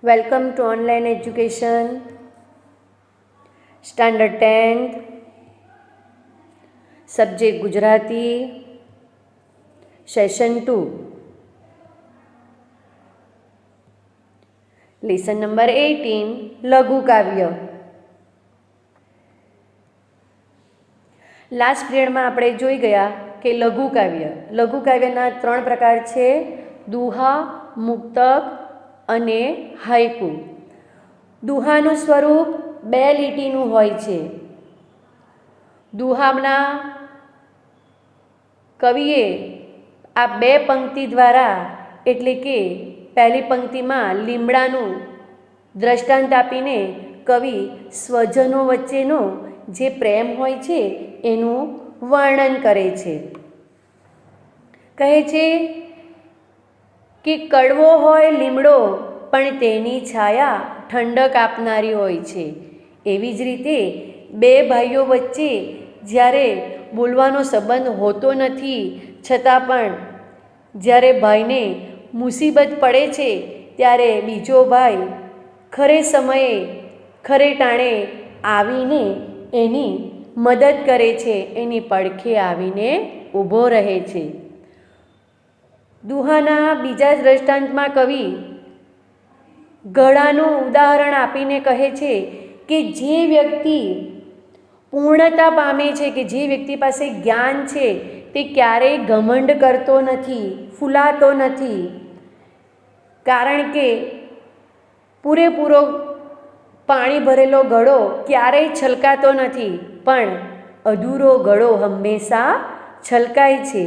Welcome to online education, standard 10th, subject Gujarati, session 2, lesson number 18, લઘુ કાવ્ય. Last પીરિયડમાં આપણે જોઈ ગયા કે લઘુ કાવ્યના 3 પ્રકાર છે: દુહા, મુક્તક અને હાઇકુ. દુહાનું સ્વરૂપ 2 લીટીનું હોય છે. દુહાના કવિએ આ 2 પંક્તિ દ્વારા, એટલે કે પહેલી પંક્તિમાં લીમડાનું દ્રષ્ટાંત આપીને કવિ સ્વજનો વચ્ચેનો જે પ્રેમ હોય છે એનું વર્ણન કરે છે. કહે છે કે કડવો હોય લીમડો, પણ તેની છાયા ઠંડક આપનારી હોય છે. એવી જ રીતે 2 ભાઈઓ વચ્ચે જ્યારે બોલવાનો સંબંધ હોતો નથી, છતાં પણ જ્યારે ભાઈને મુસીબત પડે છે ત્યારે બીજો ભાઈ ખરે સમયે ખરે ટાણે આવીને એની મદદ કરે છે, એની પડખે આવીને ઊભો રહે છે. દુહાના બીજા દ્રષ્ટાંતમાં કવિ ઘડાનું ઉદાહરણ આપીને કહે છે કે જે વ્યક્તિ પૂર્ણતા પામે છે, કે જે વ્યક્તિ પાસે જ્ઞાન છે, તે ક્યારેય ઘમંડ કરતો નથી, ફૂલાતો નથી. કારણ કે પૂરેપૂરો પાણી ભરેલો ઘડો ક્યારેય છલકાતો નથી, પણ અધૂરો ઘડો હંમેશા છલકાય છે.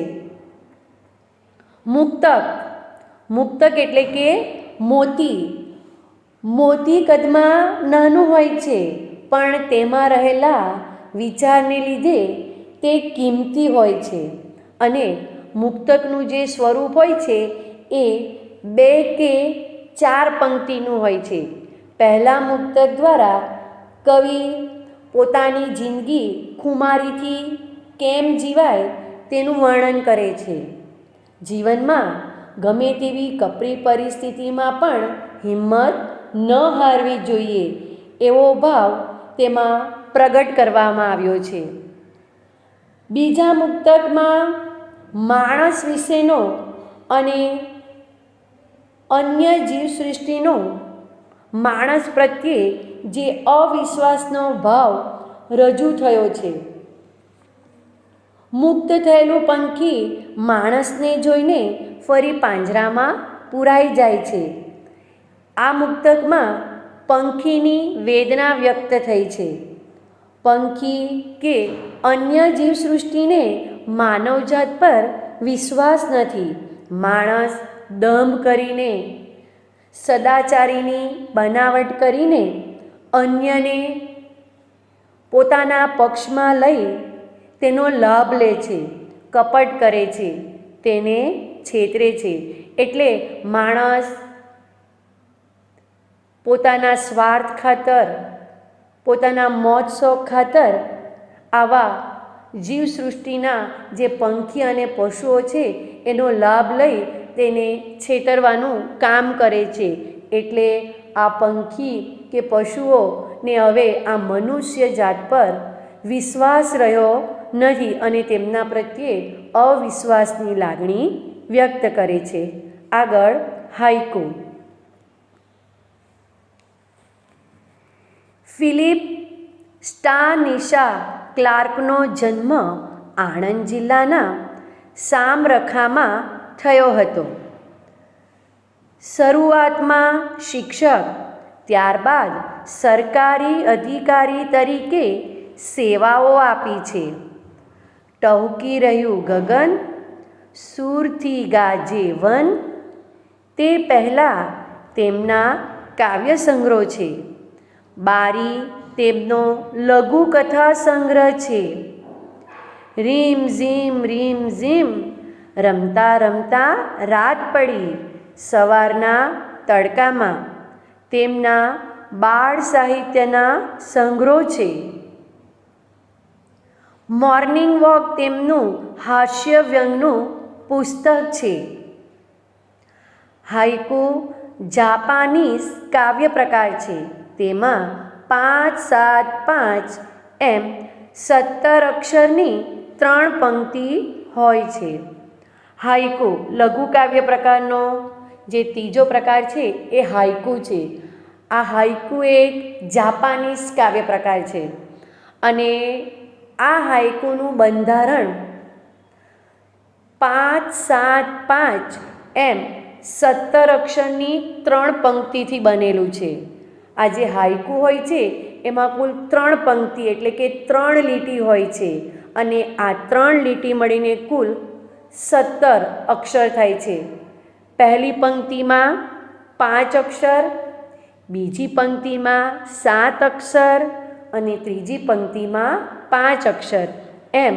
મુક્તક એટલે કે મોતી. મોતી કદમાં નાનું હોય છે, પણ તેમાં રહેલા વિચારને લીધે તે કિંમતી હોય છે. અને મુક્તકનું જે સ્વરૂપ હોય છે એ 2 કે 4 પંક્તિનું હોય છે. પહેલા મુક્તક દ્વારા કવિ પોતાની જિંદગી ખુમારીથી કેમ જીવાય તેનું વર્ણન કરે છે. જીવનમાં ગમે તેવી કપરી પરિસ્થિતિમાં પણ હિંમત ન હારવી જોઈએ, એવો ભાવ તેમાં પ્રગટ કરવામાં આવ્યો છે. બીજા મુક્તકમાં માણસ વિશેનો અને અન્ય જીવસૃષ્ટિનો માણસ પ્રત્યે જે અવિશ્વાસનો ભાવ રજૂ થયો છે. મુક્ત થયેલું પંખી માણસને જોઈને ફરી પાંજરામાં પૂરાઈ જાય છે. આ મુક્તકમાં પંખીની વેદના વ્યક્ત થઈ છે. પંખી કે અન્ય જીવસૃષ્ટિને માનવજાત પર વિશ્વાસ નથી. માણસ દંભ કરીને, સદાચારીની બનાવટ કરીને અન્યને પોતાના પક્ષમાં લઈ તેનો લાભ લે છે, કપટ કરે છે, તેને છેતરે છે. એટલે માણસ પોતાના સ્વાર્થ ખાતર, પોતાના મોજ શોખ ખાતર આવા જીવસૃષ્ટિના જે પંખી અને પશુઓ છે એનો લાભ લઈ તેને છેતરવાનું કામ કરે છે. એટલે આ પંખી કે પશુઓને હવે આ મનુષ્ય જાત પર વિશ્વાસ રહ્યો નથી અને તેમના પ્રત્યે અવિશ્વાસની લાગણી વ્યક્ત કરે છે. આગળ હાઇકુ. ફિલિપ સ્ટાનિશા ક્લાર્કનો જન્મ આણંદ જિલ્લાના સામરખામાં થયો હતો. શરૂઆતમાં શિક્ષક, ત્યારબાદ સરકારી અધિકારી તરીકે સેવાઓ આપી છે. ટહુકી રહ્યું ગગન, સૂરથી ગાજે વન, તે પહેલાં તેમના કાવ્ય સંગ્રહ છે. બારી તેમનો લઘુકથા સંગ્રહ છે. રીમ ઝીમ રમતા રમતા રાત પડી, સવારના તડકામાં, તેમના બાળ સાહિત્યના સંગ્રહ છે. મોર્નિંગ વોક તેમનું હાસ્ય વ્યંગનું પુસ્તક છે. હાઇકુ જાપાનીઝ કાવ્ય પ્રકાર છે. તેમાં 5, 7, 5 એમ 17 અક્ષરની 3 પંક્તિ હોય છે. હાઇકુ લઘુ કાવ્ય પ્રકારનો જે ત્રીજો પ્રકાર છે એ હાઇકુ છે. આ હાઇકુ એક જાપાનીઝ કાવ્ય પ્રકાર છે અને આ હાઇકુનું બંધારણ 5, 7, 5 એમ 17 અક્ષરની 3 પંક્તિથી બનેલું છે. આ જે હાઇકુ હોય છે એમાં કુલ 3 પંક્તિ એટલે કે 3 લીટી હોય છે અને આ 3 લીટી મળીને કુલ 17 અક્ષર થાય છે. પહેલી પંક્તિમાં 5 અક્ષર, બીજી પંક્તિમાં 7 અક્ષર અને ત્રીજી પંક્તિમાં 5 અક્ષર એમ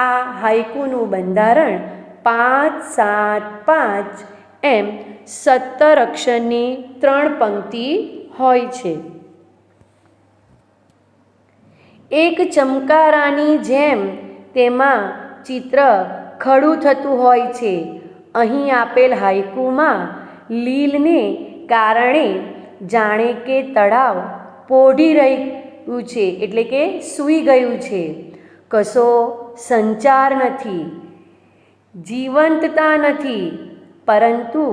આ હાઇકુનું બંધારણ 5, 7, 5 એમ 17 અક્ષરની 3 પંક્તિ હોય છે. એક ચમકારાની જેમ તેમાં ચિત્ર ખડું થતું હોય છે. અહીં આપેલ હાઇકુમાં લીલને કારણે જાણે કે તળાવ પોઢી રહ્યું છે એટલે કે સૂઈ ગયું છે. કશો સંચાર નથી, જીવંતતા નથી, પરંતુ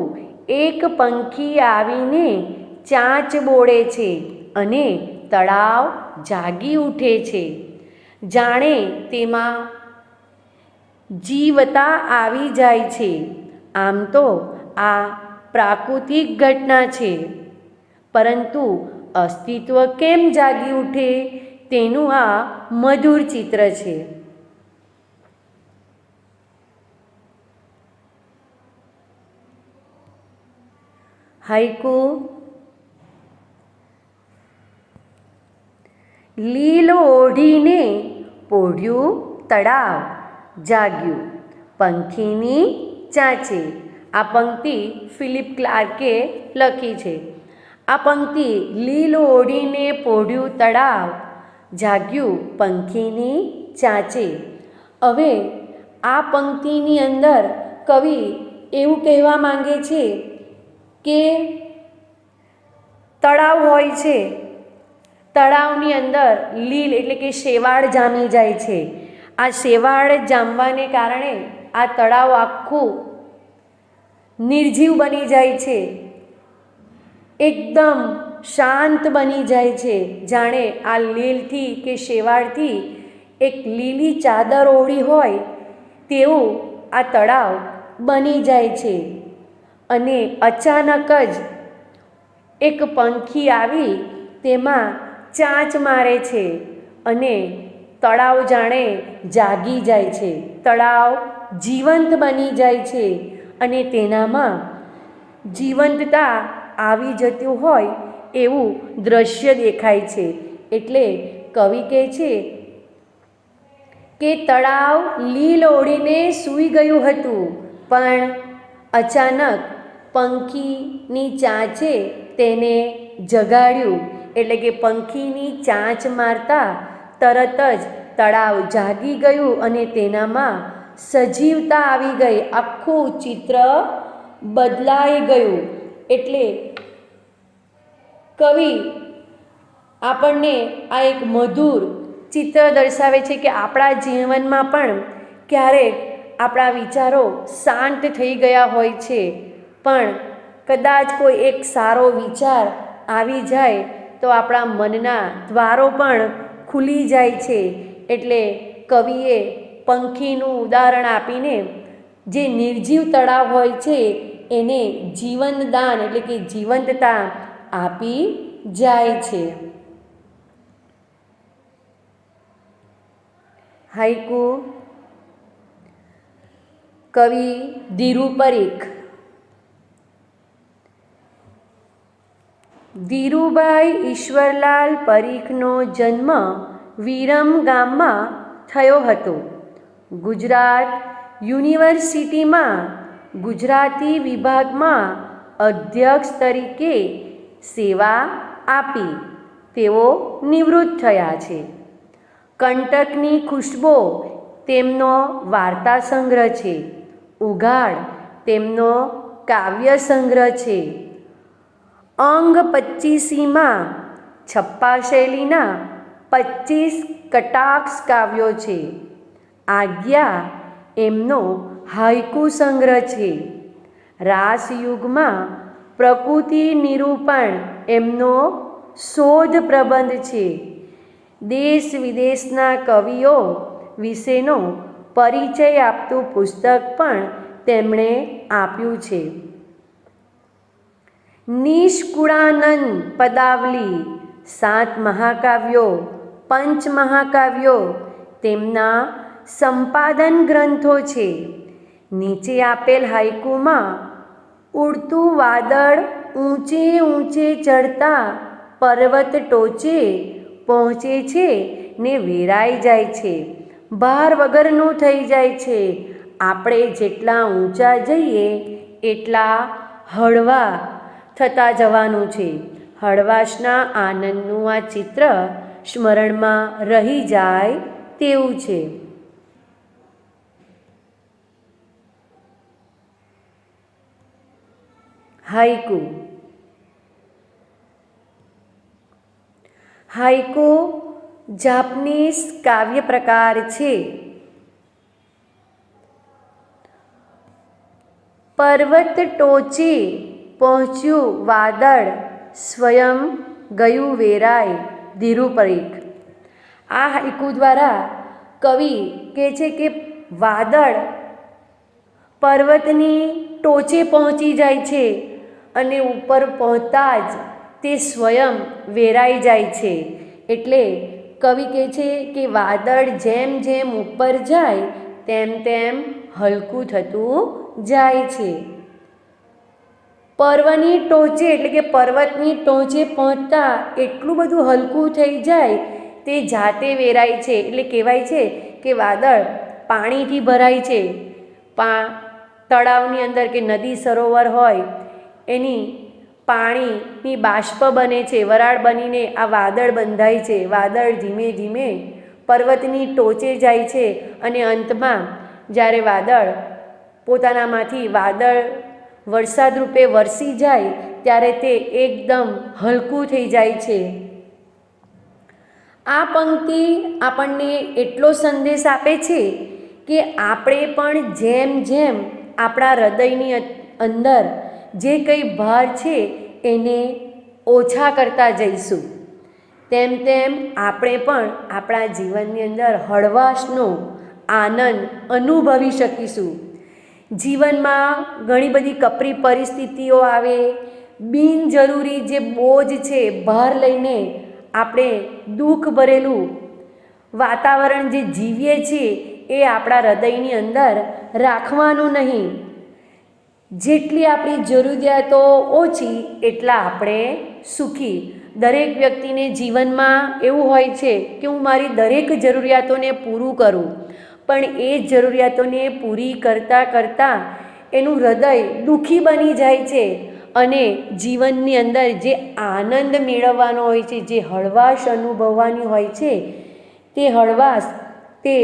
એક પંખી આવીને ચાંચ બોળે છે અને તળાવ જાગી ઉઠે છે. જાણે તેમાં જીવતા આવી જાય છે. આમ તો આ પ્રાકૃતિક ઘટના છે, પરંતુ અસ્તિત્વ કેમ જાગી ઉઠે તેનું આ મધુર ચિત્ર છે. હાઇકુ. લીલ ઓઢીને પોઢ્યું તળાવ, જાગ્યું પંખીની ચાંચે. આ પંક્તિ ફિલિપ ક્લાર્કે લખી છે. આ પંક્તિ લીલ ઓઢીને પોઢ્યું તળાવ, જાગ્યું પંખીની ચાંચે. હવે આ પંક્તિની અંદર કવિ એવું કહેવા માંગે છે કે તળાવ હોય છે, તળાવની અંદર લીલ એટલે કે શેવાળ જામી જાય છે. આ શેવાળ જામવાને કારણે આ તળાવ આખું નિર્જીવ બની જાય છે, એકદમ શાંત બની જાય છે. જાણે આ લીલથી કે શેવાળથી એક લીલી ચાદર ઓઢી હોય તેવું આ તળાવ બની જાય છે. અને અચાનક જ એક પંખી આવી તેમાં ચાંચ મારે છે અને તળાવ જાણે જાગી જાય છે, તળાવ જીવંત બની જાય છે અને તેનામાં જીવંતતા આવી જતું હોય એવું દ્રશ્ય દેખાય છે. એટલે કવિ કહે છે કે તળાવ લીલ ઓઢીને સૂઈ ગયું હતું, પણ અચાનક પંખીની ચાંચે તેને જગાડ્યું. એટલે કે પંખીની ચાંચ મારતા તરત જ તળાવ જાગી ગયું અને તેનામાં સજીવતા આવી ગઈ, આખું ચિત્ર બદલાઈ ગયું. એટલે કવિ આપણને આ એક મધુર ચિત્ર દર્શાવે છે કે આપણા જીવનમાં પણ ક્યારેક આપણા વિચારો શાંત થઈ ગયા હોય છે પણ કદાચ કોઈ એક સારો વિચાર આવી જાય તો આપણા મનના દ્વારો પણ ખુલી જાય છે. એટલે કવિએ પંખીનું ઉદાહરણ આપીને જે નિર્જીવ તળાવ હોય છે એને જીવનદાન એટલે કે જીવંતતા આપી જાય છે. હાઈકુ કવિ ધીરુ પરીખ. ધીરુભાઈ ઈશ્વરલાલ પરીખનો જન્મ વિરમ ગામમાં થયો હતો. ગુજરાત યુનિવર્સિટીમાં ગુજરાતી વિભાગમાં અધ્યક્ષ તરીકે સેવા આપી તેઓ નિવૃત્ત થયા છે. કંટકની ખુશ્બો તેમનો વાર્તા સંગ્રહ છે. ઉઘાડ તેમનો કાવ્ય સંગ્રહ છે. અંગ 25માં છપ્પા શૈલીના 25 કટાક્ષ કાવ્યો છે. આજ્ઞા એમનો હાઈકુ સંગ્રહ છે. રાસયુગમાં પ્રકૃતિ નિરૂપણ એમનો શોધ પ્રબંધ છે. દેશ વિદેશના કવિઓ વિશેનો પરિચય આપતું પુસ્તક પણ તેમણે આપ્યું છે. નિષ્કુળાનંદ પદાવલી 7 મહાકાવ્યો, પંચમહાકાવ્યો તેમના સંપાદન ગ્રંથો છે. નીચે આપેલ હાઈકુમાં ઉડતું વાદળ ઊંચે ઊંચે ચડતા પર્વત ટોચે પહોંચે છે ને વેરાઈ જાય છે, ભાર વગરનું થઈ જાય છે. આપણે જેટલા ઊંચા જઈએ એટલા હળવા થતા જવાનું છે. હળવાશના આનંદનું આ ચિત્ર સ્મરણમાં રહી જાય તેવું છે. હાઈકુ. હાઈકુ જાપનીઝ કાવ્ય પ્રકાર છે. પર્વત ટોચે પહોંચ્યું વાદળ સ્વયં ગયું વેરાય. ધીરુ પરીખ. આ હાઈકુ દ્વારા કવિ કહે છે કે વાદળ પર્વતની ટોચે પહોંચી જાય છે અને ઉપર પહોંચતા જ તે સ્વયં વેરાઈ જાય છે. એટલે કવિ કહે છે કે વાદળ જેમ જેમ ઉપર જાય તેમ તેમ હલકું થતું જાય છે. પર્વતની ટોચે એટલે કે પર્વતની ટોચે પહોંચતા એટલું બધું હલકું થઈ જાય તે જાતે વેરાય છે. એટલે કહેવાય છે કે વાદળ પાણીથી ભરાય છે. તળાવની અંદર કે નદી સરોવર હોય એની પાણીની બાષ્પ બને છે, વરાળ બનીને આ વાદળ બંધાય છે. વાદળ ધીમે ધીમે પર્વતની ટોચે જાય છે અને અંતમાં જ્યારે વાદળ પોતાનામાંથી વાદળ વરસાદ રૂપે વરસી જાય ત્યારે તે એકદમ હલકું થઈ જાય છે. આ પંક્તિ આપણને એટલો સંદેશ આપે છે કે આપણે પણ જેમ જેમ આપણા હૃદયની અંદર જે કંઈ ભાર છે એને ઓછા કરતા જઈશું તેમ તેમ આપણે પણ આપણા જીવનની અંદર હળવાશનો આનંદ અનુભવી શકીશું. જીવનમાં ઘણી બધી કપરી પરિસ્થિતિઓ આવે, બિનજરૂરી જે બોજ છે ભાર લઈને આપણે દુઃખ ભરેલું વાતાવરણ જે જીવીએ છીએ એ આપણા હૃદયની અંદર રાખવાનું નહીં. જેટલી આપણી જરૂરિયાતો ઓછી એટલા આપણે સુખી. દરેક વ્યક્તિને જીવનમાં એવું હોય છે કે હું મારી દરેક જરૂરિયાતોને પૂરું કરું, પણ એ જરૂરિયાતોને પૂરી કરતાં કરતાં એનું હૃદય દુઃખી બની જાય છે અને જીવનની અંદર જે આનંદ મેળવવાનો હોય છે, જે હળવાશ અનુભવવાની હોય છે તે હળવાશ તે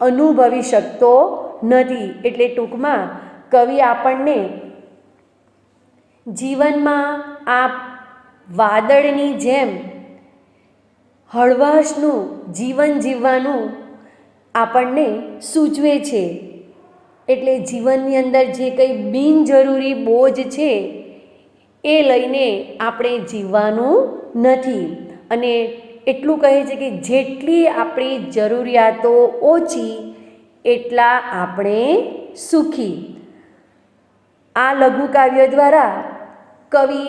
અનુભવી શકતો નથી. એટલે ટૂંકમાં કવિ આપણને જીવનમાં આ વાદળની જેમ હળવાશનું જીવન જીવવાનું આપણને સૂચવે છે. એટલે જીવનની અંદર જે કંઈ બિનજરૂરી બોજ છે એ લઈને આપણે જીવવાનું નથી. અને એટલું કહે છે કે જેટલી આપણી જરૂરિયાતો ઓછી એટલા આપણે સુખી. આ લઘુકાવ્ય દ્વારા કવિ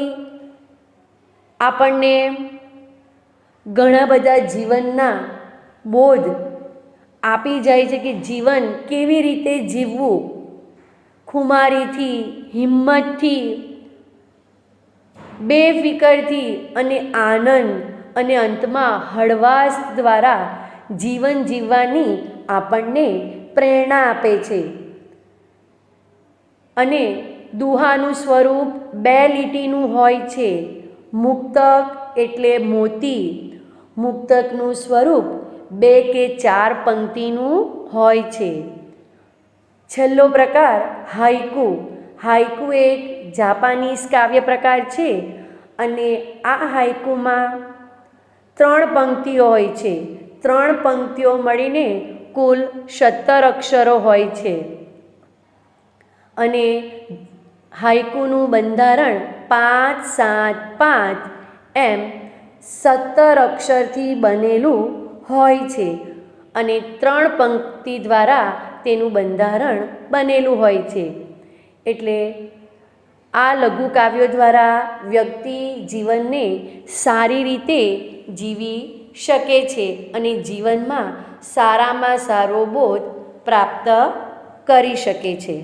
આપણને ઘણા બધા જીવનના બોધ આપી જાય છે કે જીવન કેવી રીતે જીવવું, ખુમારીથી, હિંમતથી, બેફિકરથી અને આનંદ અને અંતમાં હળવાશ દ્વારા જીવન જીવવાની આપણને પ્રેરણા આપે છે. અને દુહાનું સ્વરૂપ 2 લીટીનું હોય છે. મુક્તક એટલે મોતી, મુક્તકનું સ્વરૂપ 2 કે 4 પંક્તિનું હોય છે. છેલ્લો પ્રકાર હાઇકુ. હાઇકુ એક જાપાનીઝ કાવ્ય પ્રકાર છે અને આ હાઇકુમાં 3 પંક્તિઓ હોય છે. 3 પંક્તિઓ મળીને કુલ 17 અક્ષરો હોય છે. અને હાઇકુનું બંધારણ 5-7-5 એમ 17 અક્ષરથી બનેલું હોય છે અને 3 પંક્તિ દ્વારા તેનું બંધારણ બનેલું હોય છે. એટલે આ લઘુકાવ્યો દ્વારા વ્યક્તિ જીવનને સારી રીતે જીવી શકે છે અને જીવનમાં સારામાં સારો બોધ પ્રાપ્ત કરી શકે છે.